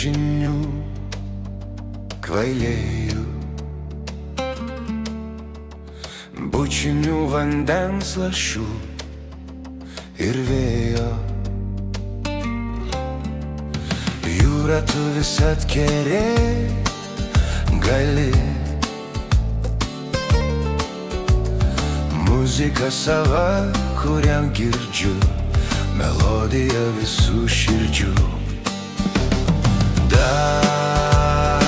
bučinių kvailėjų, bučinių vandens lašų ir vėjo. Jūra tu vis atkerėt gali, muzika sava, kurią girdžiu, melodija visų širdžių. Dar,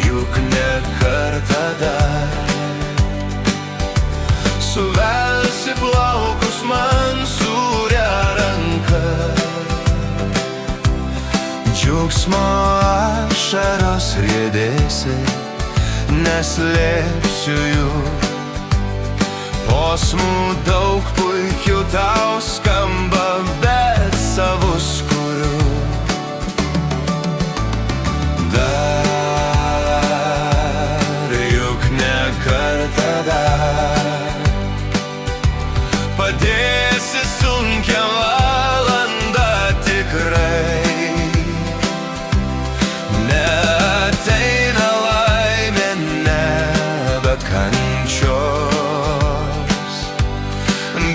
juk ne kartą dar suvelsi plaukus man sūria ranka, džiaugsmo ašaros riedėsi, neslėpsiu jų. Posmų daug puikių tau skamba, bet savus kuriu. Dar, juk ne kartą dar padėsi sunkią valandą tikrai. Neateina laimė, ne, bet kančios,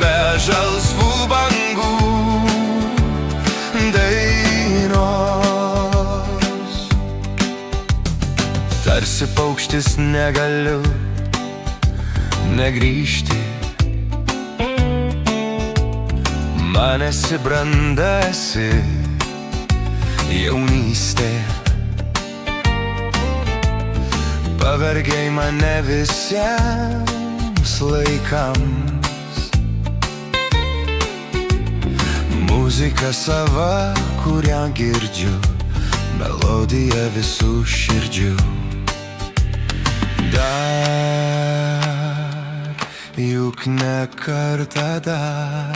be žalsvų bangų dainos. Tarsi paukštis negaliu negrįžti, man esi branda, esi jaunystė. Pavergei mane visiems laikams, muzika sava, kurią girdžiu, melodija visų širdžių. Dar, juk ne kartą dar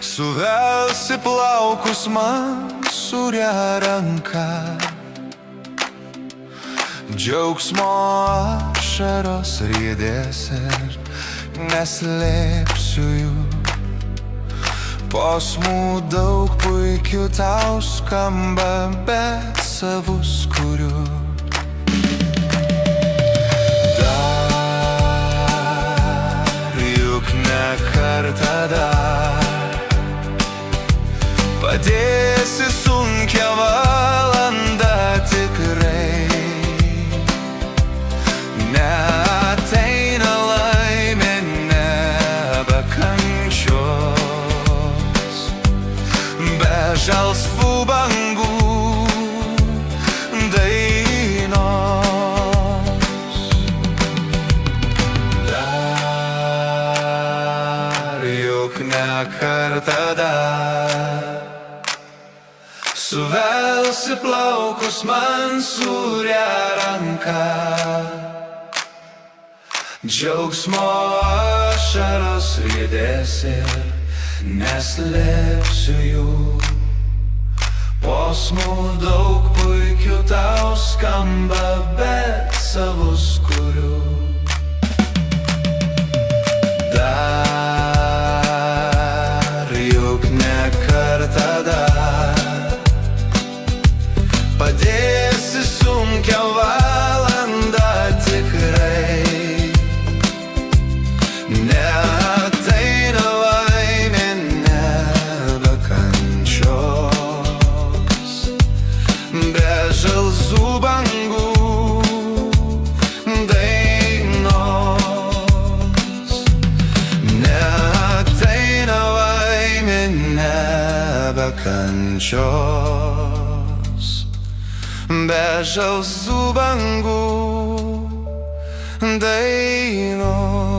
suvelsi plaukus man sūria ranka, džiaugsmo ašaros riedės ir neslėpsiu jų. Posmų daug puikių tau skamba, bet savus kuriu. Dar, juk ne kartą dar padėsi sunkią valandą tikrai. Neateina laimė, nebe kančios, be žalsvų bangų dainos. Dar, juk ne kartą dar suvelsi plaukus man sūria ranka, džiaugsmo ašaros riedės ir neslėpsiu jų. Posmų daug puikių tau skamba, bet savus kuriu. Dar, juk ne kartą dar padėsi sunkią valandą tikrai. Neateina laimė, nebe kančios, be žalsvų bangų dainos. Neateina laimė, nebe kančios, be žalsvų bangų dainos.